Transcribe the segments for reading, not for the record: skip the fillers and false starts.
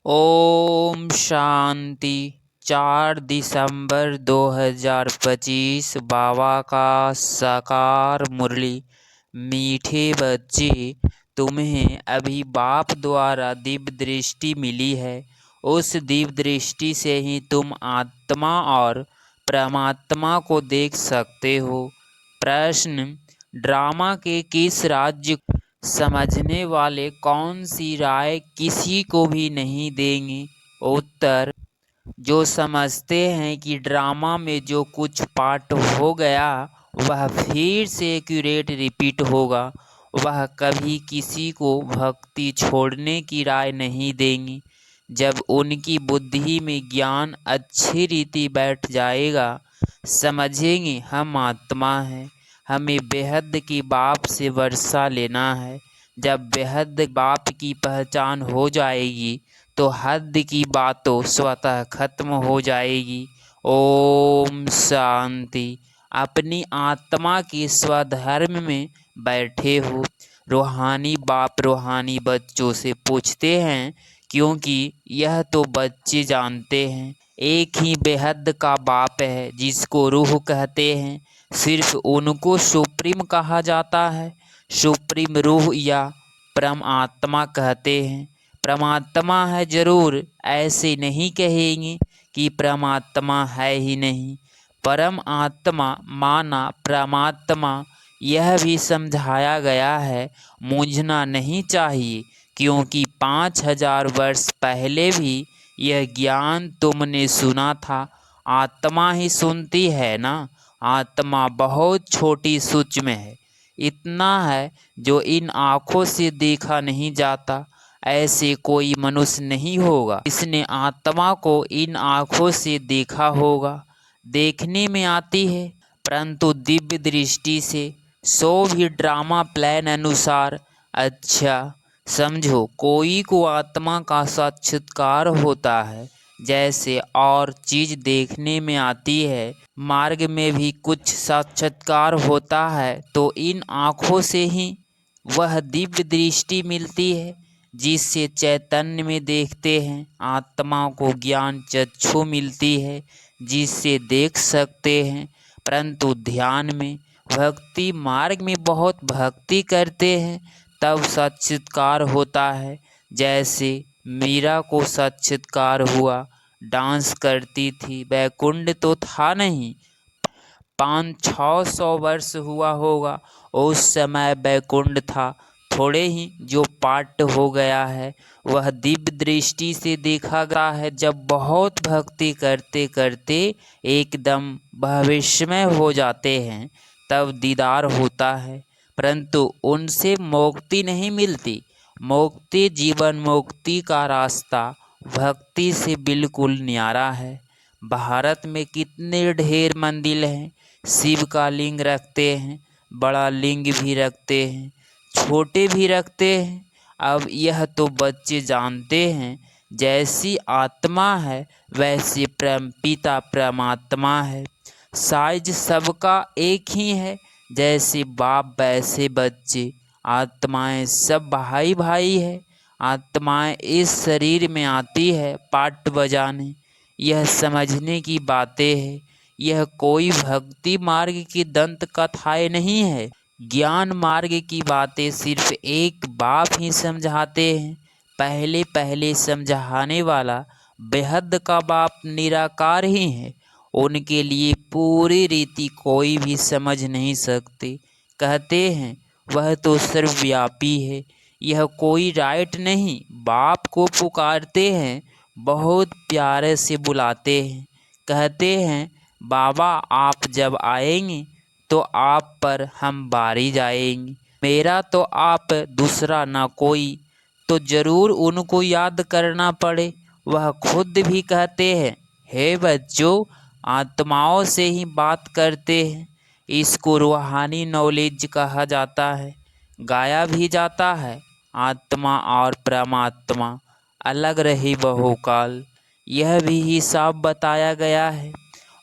ओम शांति। 4 दिसंबर 2025 बाबा का साकार मुरली। मीठे बच्चे, तुम्हें अभी बाप द्वारा दिव्य दृष्टि मिली है। उस दिव्य दृष्टि से ही तुम आत्मा और परमात्मा को देख सकते हो। प्रश्न: ड्रामा के किस राज्य समझने वाले कौन सी राय किसी को भी नहीं देंगे? उत्तर: जो समझते हैं कि ड्रामा में जो कुछ पार्ट हो गया वह फिर से एक्यूरेट रिपीट होगा, वह कभी किसी को भक्ति छोड़ने की राय नहीं देंगे। जब उनकी बुद्धि में ज्ञान अच्छी रीति बैठ जाएगा, समझेंगे हम आत्मा हैं, हमें बेहद की बाप से वर्षा लेना है। जब बेहद बाप की पहचान हो जाएगी तो हद की बातों स्वतः खत्म हो जाएगी। ओम शांति। अपनी आत्मा के स्वधर्म में बैठे हो। रूहानी बाप रूहानी बच्चों से पूछते हैं, क्योंकि यह तो बच्चे जानते हैं एक ही बेहद का बाप है जिसको रूह कहते हैं। सिर्फ उनको सुप्रीम कहा जाता है। सुप्रीम रूह या परमात्मा कहते हैं। परमात्मा है जरूर, ऐसे नहीं कहेंगे कि परमात्मा है ही नहीं। परम आत्मा माना परमात्मा, यह भी समझाया गया है। मूंझना नहीं चाहिए, क्योंकि 5000 वर्ष पहले भी यह ज्ञान तुमने सुना था। आत्मा ही सुनती है ना। आत्मा बहुत छोटी सूक्ष्म है, इतना है जो इन आँखों से देखा नहीं जाता। ऐसे कोई मनुष्य नहीं होगा जिसने आत्मा को इन आँखों से देखा होगा। देखने में आती है, परंतु दिव्य दृष्टि से, सो भी ड्रामा प्लान अनुसार। अच्छा समझो, कोई को आत्मा का साक्षात्कार होता है, जैसे और चीज देखने में आती है, मार्ग में भी कुछ साक्षात्कार होता है, तो इन आँखों से ही वह दिव्य दृष्टि मिलती है जिससे चैतन्य में देखते हैं। आत्मा को ज्ञान चक्षु मिलती है जिससे देख सकते हैं, परंतु ध्यान में, भक्ति मार्ग में बहुत भक्ति करते हैं तब साक्षात्कार होता है। जैसे मीरा को साक्षात्कार हुआ, डांस करती थी, बैकुंठ तो था नहीं, 500-600 वर्ष हुआ होगा, उस समय बैकुंठ था। थोड़े ही जो पाठ हो गया है वह दिव्य दृष्टि से देखा गया है। जब बहुत भक्ति करते करते एकदम भविष्यमय हो जाते हैं तब दीदार होता है, परंतु उनसे मुक्ति नहीं मिलती। मुक्ति, जीवन मुक्ति का रास्ता भक्ति से बिल्कुल न्यारा है। भारत में कितने ढेर मंदिर हैं। शिव का लिंग रखते हैं, बड़ा लिंग भी रखते हैं, छोटे भी रखते हैं। अब यह तो बच्चे जानते हैं, जैसी आत्मा है वैसे पिता परमात्मा है। साइज सबका एक ही है, जैसे बाप वैसे बच्चे। आत्माएं सब भाई भाई है। आत्माएं इस शरीर में आती है पाठ बजाने, यह समझने की बातें है। यह कोई भक्ति मार्ग की दंत कथाएं नहीं है। ज्ञान मार्ग की बातें सिर्फ एक बाप ही समझाते हैं। पहले पहले समझाने वाला बेहद का बाप निराकार ही है। उनके लिए पूरी रीति कोई भी समझ नहीं सकते। कहते हैं वह तो सर्वव्यापी है। यह कोई राइट नहीं। बाप को पुकारते हैं, बहुत प्यारे से बुलाते हैं, कहते हैं बाबा आप जब आएंगे तो आप पर हम बारी जाएंगे। मेरा तो आप, दूसरा ना कोई। तो जरूर उनको याद करना पड़े। वह खुद भी कहते हैं, हे बच्चों, आत्माओं से ही बात करते हैं। इसको रूहानी नॉलेज कहा जाता है। गाया भी जाता है, आत्मा और परमात्मा अलग रही बहुकाल। यह भी हिसाब बताया गया है।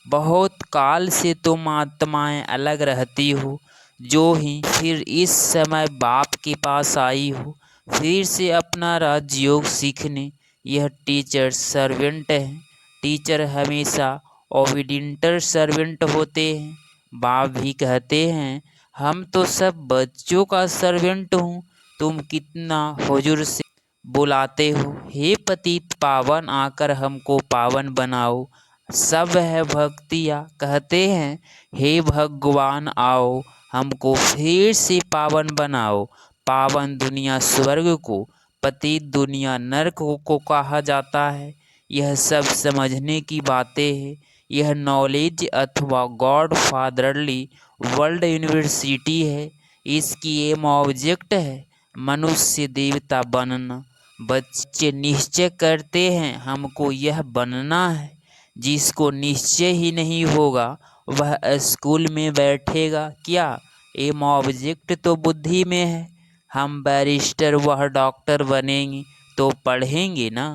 बहुत काल से तुम आत्माएं अलग रहती हो, जो ही फिर इस समय बाप के पास आई हो, फिर से अपना राजयोग सीखने। यह टीचर सर्वेंट है। टीचर हमेशा ओबीडिएंट सर्वेंट होते हैं। बाप भी कहते हैं, हम तो सब बच्चों का सर्वेंट हूँ, तुम कितना हुजूर से बुलाते हो। हे पतित पावन, आकर हमको पावन बनाओ। सब है भक्तियाँ कहते हैं, हे भगवान आओ, हमको फिर से पावन बनाओ। पावन दुनिया स्वर्ग को, पतित दुनिया नरक को कहा जाता है। यह सब समझने की बातें हैं। यह नॉलेज अथवा गॉड फादरली वर्ल्ड यूनिवर्सिटी है। इसकी एम ऑब्जेक्ट है मनुष्य देवता बनना। बच्चे निश्चय करते हैं हमको यह बनना है। जिसको निश्चय ही नहीं होगा वह स्कूल में बैठेगा क्या? एम ऑब्जेक्ट तो बुद्धि में है। हम बैरिस्टर वह डॉक्टर बनेंगे तो पढ़ेंगे ना।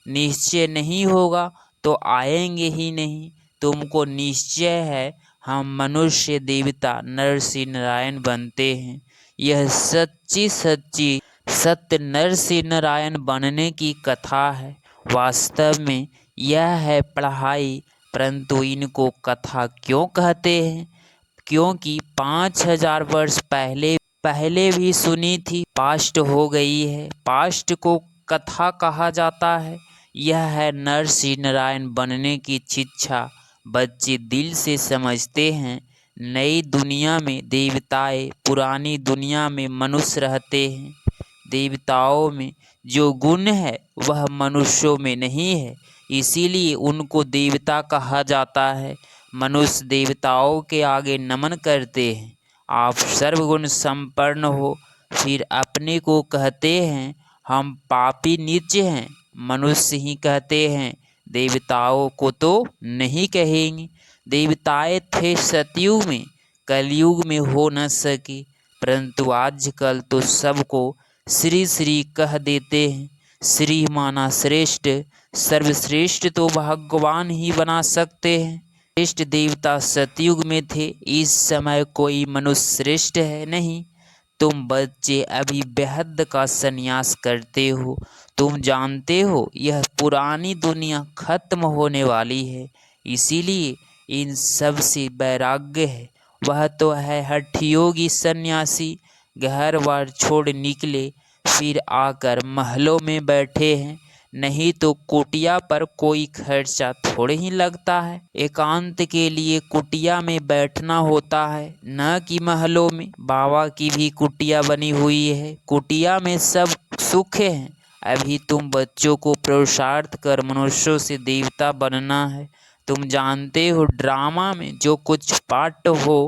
निश्चय नहीं होगा तो आएंगे ही नहीं। तुमको निश्चय है हम मनुष्य देवता नरसिंह नारायण बनते हैं। यह सच्ची सच्ची सत्य नरसिंह नारायण बनने की कथा है। वास्तव में यह है पढ़ाई, परंतु इनको कथा क्यों कहते हैं? क्योंकि 5000 वर्ष पहले भी सुनी थी, पास्ट हो गई है। पास्ट को कथा कहा जाता है। यह है नरसिंह नारायण बनने की शिक्षा। बच्चे दिल से समझते हैं। नई दुनिया में देवताएं, पुरानी दुनिया में मनुष्य रहते हैं। देवताओं में जो गुण है वह मनुष्यों में नहीं है, इसीलिए उनको देवता कहा जाता है। मनुष्य देवताओं के आगे नमन करते हैं। आप सर्वगुण संपन्न हो, फिर अपने को कहते हैं हम पापी नीच हैं। मनुष्य ही कहते हैं, देवताओं को तो नहीं कहेंगे। देवताएं थे सतयुग में, कलयुग में हो न सके, परंतु आजकल तो सबको श्री श्री कह देते हैं। श्री माना श्रेष्ठ, सर्वश्रेष्ठ तो भगवान ही बना सकते हैं। श्रेष्ठ देवता सतयुग में थे, इस समय कोई मनुष्य श्रेष्ठ है नहीं। तुम बच्चे अभी बेहद का संन्यास करते हो। तुम जानते हो यह पुरानी दुनिया खत्म होने वाली है, इसीलिए इन सब से वैराग्य है। वह तो है हठयोगी सन्यासी, घर बार छोड़ निकले, फिर आकर महलों में बैठे हैं। नहीं तो कुटिया पर कोई खर्चा थोड़े ही लगता है। एकांत के लिए कुटिया में बैठना होता है, न कि महलों में। बाबा की भी कुटिया बनी हुई है, कुटिया में सब सुख है। अभी तुम बच्चों को पुरुषार्थ कर मनुष्यों से देवता बनना है। तुम जानते हो ड्रामा में जो कुछ पार्ट हो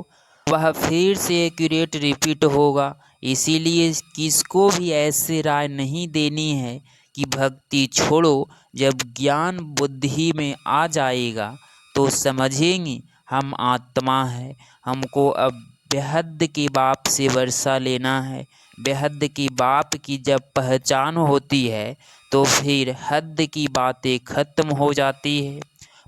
वह फिर से एक्यूरेट रिपीट होगा। इसीलिए किसको भी ऐसे राय नहीं देनी है कि भक्ति छोड़ो। जब ज्ञान बुद्धि में आ जाएगा तो समझेंगे हम आत्मा है। हमको अब बेहद के बाप से वर्षा लेना है। बेहद की बाप की जब पहचान होती है तो फिर हद की बातें खत्म हो जाती है।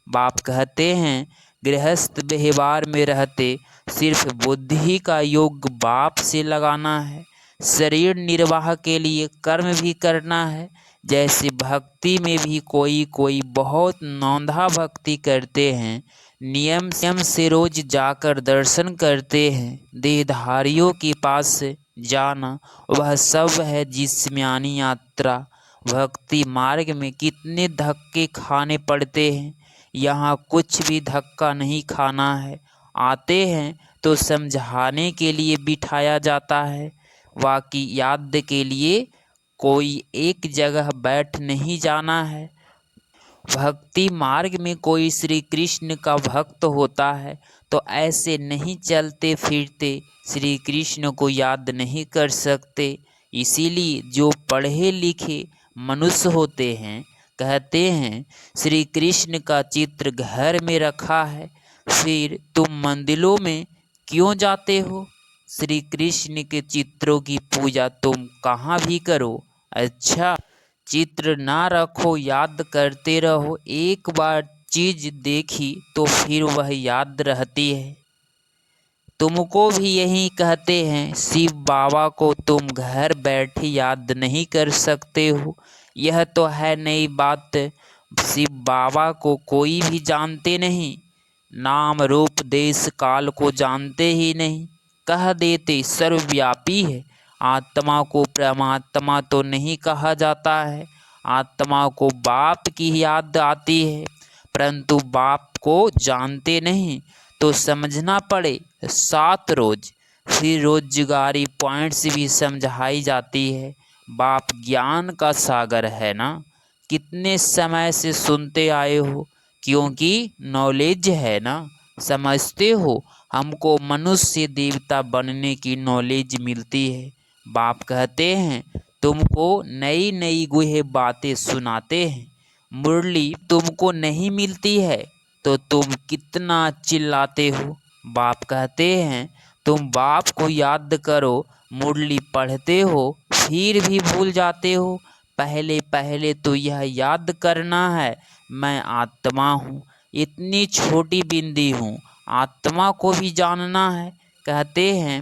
बाप कहते हैं गृहस्थ व्यवहार में रहते सिर्फ बुद्धि का योग बाप से लगाना है। शरीर निर्वाह के लिए कर्म भी करना है। जैसे भक्ति में भी कोई बहुत नौंधा भक्ति करते हैं, नियम से रोज जाकर दर्शन करते हैं। देहधारियों के पास जाना वह सब है जिस्मानी यात्रा। भक्ति मार्ग में कितने धक्के खाने पड़ते हैं, यहाँ कुछ भी धक्का नहीं खाना है। आते हैं तो समझाने के लिए बिठाया जाता है, बाकी याद के लिए कोई एक जगह बैठ नहीं जाना है। भक्ति मार्ग में कोई श्री कृष्ण का भक्त होता है तो ऐसे नहीं चलते फिरते श्री कृष्ण को याद नहीं कर सकते। इसीलिए जो पढ़े लिखे मनुष्य होते हैं कहते हैं श्री कृष्ण का चित्र घर में रखा है, फिर तुम मंदिरों में क्यों जाते हो? श्री कृष्ण के चित्रों की पूजा तुम कहाँ भी करो। अच्छा, चित्र ना रखो, याद करते रहो। एक बार चीज देखी तो फिर वह याद रहती है। तुमको भी यही कहते हैं शिव बाबा को तुम घर बैठे याद नहीं कर सकते हो। यह तो है नई बात, शिव बाबा को कोई भी जानते नहीं, नाम रूप देश काल को जानते ही नहीं। कह देते सर्वव्यापी है। आत्मा को परमात्मा तो नहीं कहा जाता है, आत्मा को बाप की याद आती है, परंतु बाप को जानते नहीं तो समझना पड़े 7 रोज। फिर रोजगारी पॉइंट्स भी समझाई जाती है। बाप ज्ञान का सागर है ना, कितने समय से सुनते आए हो, क्योंकि नॉलेज है ना, समझते हो। हमको मनुष्य देवता बनने की नॉलेज मिलती है। बाप कहते हैं तुमको नई नई गुहे बातें सुनाते हैं, मुरली तुमको नहीं मिलती है तो तुम कितना चिल्लाते हो। बाप कहते हैं तुम बाप को याद करो, मुरली पढ़ते हो फिर भी भूल जाते हो। पहले पहले तो यह याद करना है मैं आत्मा हूँ, इतनी छोटी बिंदी हूँ, आत्मा को भी जानना है। कहते हैं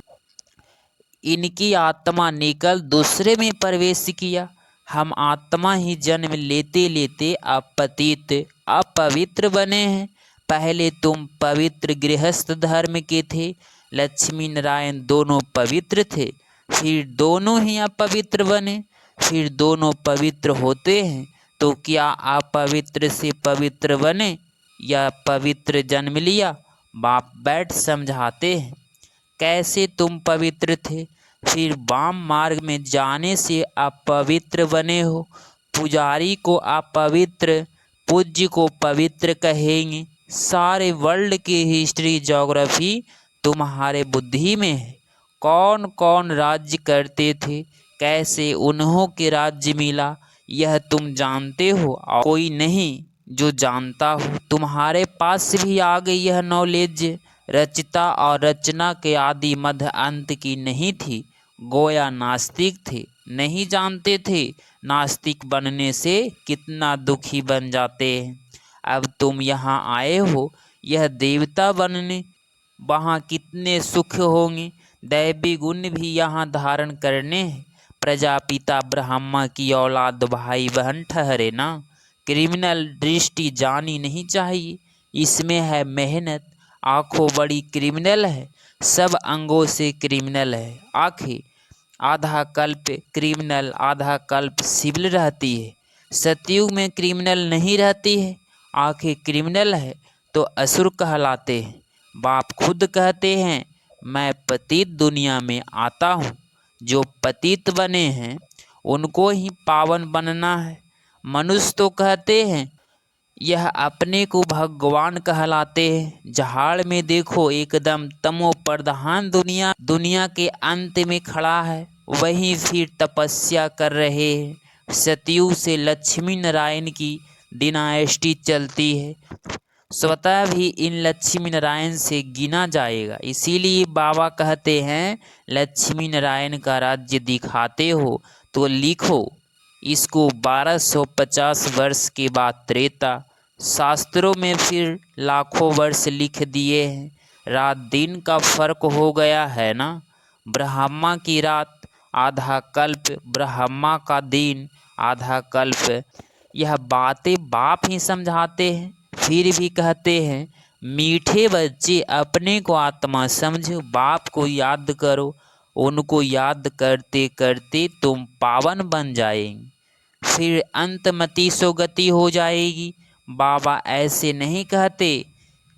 इनकी आत्मा निकल दूसरे में प्रवेश किया। हम आत्मा ही जन्म लेते लेते अपतित अपवित्र बने हैं। पहले तुम पवित्र गृहस्थ धर्म के थे, लक्ष्मी नारायण दोनों पवित्र थे, फिर दोनों ही अपवित्र बने। फिर दोनों पवित्र होते हैं तो क्या अपवित्र से पवित्र बने या पवित्र जन्म लिया? बाप बैठ समझाते हैं कैसे तुम पवित्र थे, फिर वाम मार्ग में जाने से अपवित्र बने हो। पुजारी को अपवित्र, पूज्य को पवित्र कहेंगे। सारे वर्ल्ड की हिस्ट्री ज्योग्राफी तुम्हारे बुद्धि में है। कौन कौन राज्य करते थे, कैसे उन्हों के राज्य मिला, यह तुम जानते हो और कोई नहीं जो जानता हो। तुम्हारे पास भी आ गई यह नॉलेज। रचता और रचना के आदि मध्य अंत की नहीं थी। गोया नास्तिक थे, नहीं जानते थे नास्तिक बनने से कितना दुखी बन जाते हैं। अब तुम यहाँ आए हो यह देवता बनने, वहाँ कितने सुख होंगे। दैवी गुण भी यहाँ धारण करने हैं। प्रजापिता ब्रह्मा की औलाद भाई बहन ठहरे ना। क्रिमिनल दृष्टि जानी नहीं चाहिए, इसमें है मेहनत। आँखों बड़ी क्रिमिनल है, सब अंगों से क्रिमिनल है। आँखें आधा कल्प क्रिमिनल आधा कल्प सिविल रहती है, सतयुग में क्रिमिनल नहीं रहती है। आँखें क्रिमिनल है तो असुर कहलाते हैं। बाप खुद कहते हैं मैं पतित दुनिया में आता हूँ, जो पतित बने हैं उनको ही पावन बनना है। मनुष्य तो कहते हैं यह अपने को भगवान कहलाते हैं। जहाड़ में देखो एकदम तमो प्रधान दुनिया दुनिया के अंत में खड़ा है, वहीं फिर तपस्या कर रहे हैं। सतयुग से लक्ष्मी नारायण की डिनास्टी चलती है, स्वतः भी इन लक्ष्मी नारायण से गिना जाएगा। इसीलिए बाबा कहते हैं लक्ष्मी नारायण का राज्य दिखाते हो तो लिखो इसको 1250 वर्ष के बाद त्रेता। शास्त्रों में फिर लाखों वर्ष लिख दिए हैं। रात दिन का फर्क हो गया है ना। ब्रह्मा की रात आधा कल्प, ब्रह्मा का दिन आधा कल्प। यह बातें बाप ही समझाते हैं, फिर भी कहते हैं मीठे बच्चे अपने को आत्मा समझो, बाप को याद करो। उनको याद करते करते तुम पावन बन जाएंगे, फिर अंतमति सोगति हो जाएगी। बाबा ऐसे नहीं कहते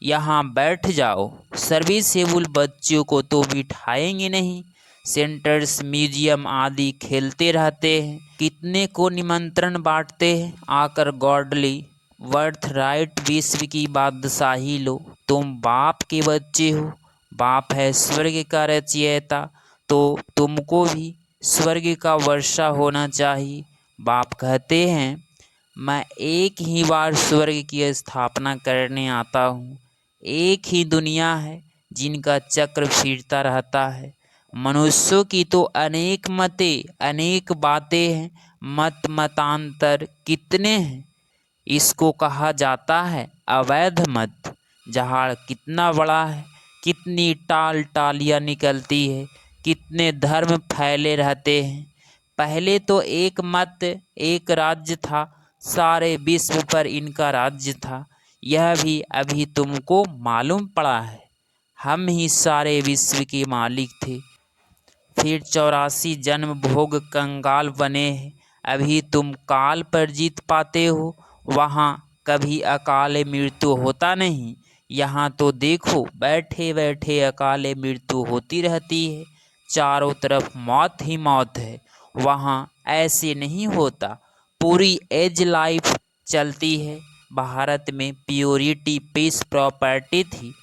यहाँ बैठ जाओ। सर्विसेबल बच्चों को तो बिठाएंगे नहीं, सेंटर्स म्यूजियम आदि खेलते रहते हैं। कितने को निमंत्रण बांटते हैं आकर गॉडली वर्थ राइट विश्व की बादशाही लो। तुम बाप के बच्चे हो, बाप है स्वर्ग का रचयिता, तो तुमको भी स्वर्ग का वर्षा होना चाहिए। बाप कहते हैं मैं एक ही बार स्वर्ग की स्थापना करने आता हूँ। एक ही दुनिया है जिनका चक्र फिरता रहता है। मनुष्यों की तो अनेक मतें अनेक बातें हैं, मत मतांतर कितने हैं। इसको कहा जाता है अवैध मत। जहाड़ कितना बड़ा है, कितनी टाल टालियाँ निकलती है, कितने धर्म फैले रहते हैं। पहले तो एक मत एक राज्य था, सारे विश्व पर इनका राज्य था। यह भी अभी तुमको मालूम पड़ा है। हम ही सारे विश्व के मालिक थे। फिर 84 जन्म भोग कंगाल बने हैं। अभी तुम काल पर जीत पाते हो। वहाँ कभी अकाले मृत्यु होता नहीं। यहाँ तो देखो बैठे बैठे अकाले मृत्यु होती रहती है। चारों तरफ मौत ही मौत है। वहाँ ऐसे नहीं होता। पूरी एज लाइफ चलती है। भारत में प्योरिटी पीस प्रॉपर्टी थी।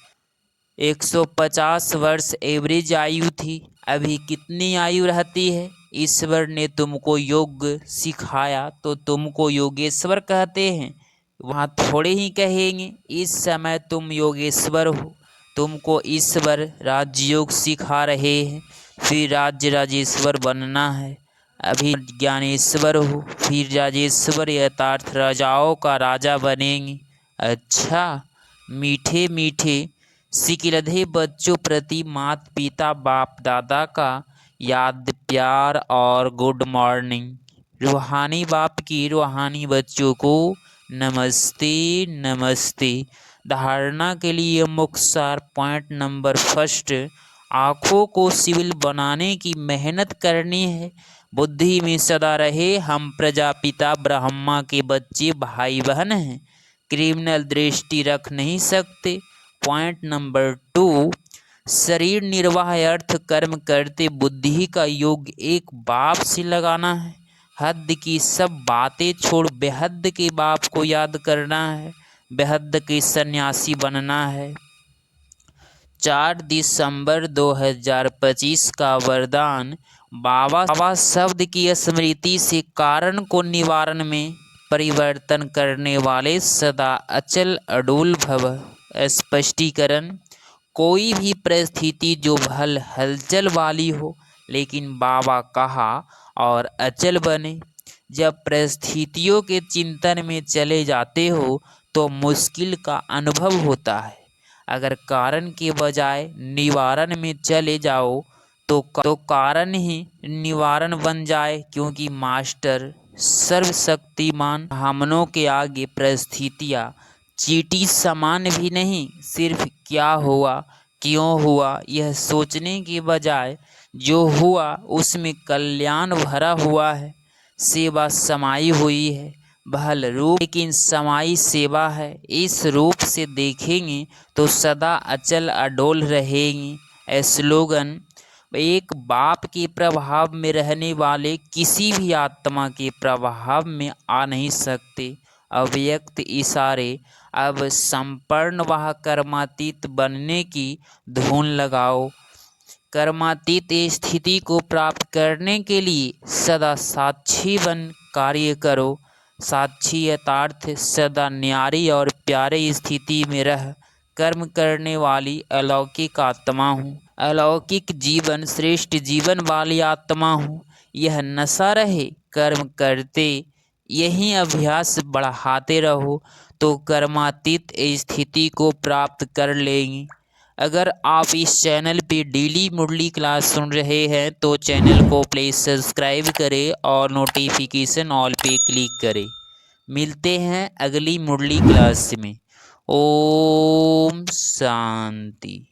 150 वर्ष एवरेज आयु थी। अभी कितनी आयु रहती है? ईश्वर ने तुमको योग सिखाया तो तुमको योगेश्वर कहते हैं। वहाँ थोड़े ही कहेंगे इस समय तुम योगेश्वर हो। तुमको ईश्वर राजयोग सिखा रहे हैं। फिर राज्य राजेश्वर बनना है। अभी ज्ञानेश्वर हो, फिर राजेश्वर यथार्थ राजाओं का राजा बनेंगे। अच्छा, मीठे मीठे सिकिलधे बच्चों प्रति मात पिता बाप दादा का याद प्यार और गुड मॉर्निंग। रूहानी बाप की रूहानी बच्चों को नमस्ते नमस्ते। धारणा के लिए मुख्य सार पॉइंट नंबर फर्स्ट, आँखों को सिविल बनाने की मेहनत करनी है। बुद्धि में सदा रहे हम प्रजापिता ब्रह्मा के बच्चे भाई बहन हैं। क्रिमिनल दृष्टि रख नहीं सकते। पॉइंट नंबर 2, शरीर निर्वाह अर्थ कर्म करते बुद्धि का योग एक बाप से लगाना है। हद की सब बातें छोड़ बेहद के बाप को याद करना है। बेहद के सन्यासी बनना है। 4 दिसंबर 2025 का वरदान। बाबा शब्द की स्मृति से कारण को निवारण में परिवर्तन करने वाले सदा अचल अडोल भव। स्पष्टीकरण, कोई भी परिस्थिति जो भल हलचल वाली हो लेकिन बाबा कहा और अचल बने। जब परिस्थितियों के चिंतन में चले जाते हो तो मुश्किल का अनुभव होता है। अगर कारण के बजाय निवारण में चले जाओ तो कारण ही निवारण बन जाए, क्योंकि मास्टर सर्वशक्तिमान हमनों के आगे परिस्थितियाँ चींटी समान भी नहीं। सिर्फ क्या हुआ क्यों हुआ यह सोचने के बजाय जो हुआ उसमें कल्याण भरा हुआ है। सेवा समाई हुई है, भल रूप लेकिन समाई सेवा है। इस रूप से देखेंगे तो सदा अचल अडोल रहेंगे। स्लोगन, एक बाप के प्रभाव में रहने वाले किसी भी आत्मा के प्रभाव में आ नहीं सकते। अव्यक्त इशारे, अब संपूर्ण वह कर्मातीत बनने की धुन लगाओ। कर्मातीत स्थिति को प्राप्त करने के लिए सदा साक्षी बन कार्य करो। साक्षी यथार्थ सदा न्यारी और प्यारे स्थिति में रह कर्म करने वाली अलौकिक आत्मा हूँ। अलौकिक जीवन श्रेष्ठ जीवन वाली आत्मा हूँ। यह नशा रहे कर्म करते, यही अभ्यास बढ़ाते रहो तो कर्मातीत स्थिति को प्राप्त कर लेंगे। अगर आप इस चैनल पे डेली मुरली क्लास सुन रहे हैं तो चैनल को प्लीज़ सब्सक्राइब करें और नोटिफिकेशन ऑल पे क्लिक करें। मिलते हैं अगली मुरली क्लास में। ओम शांति।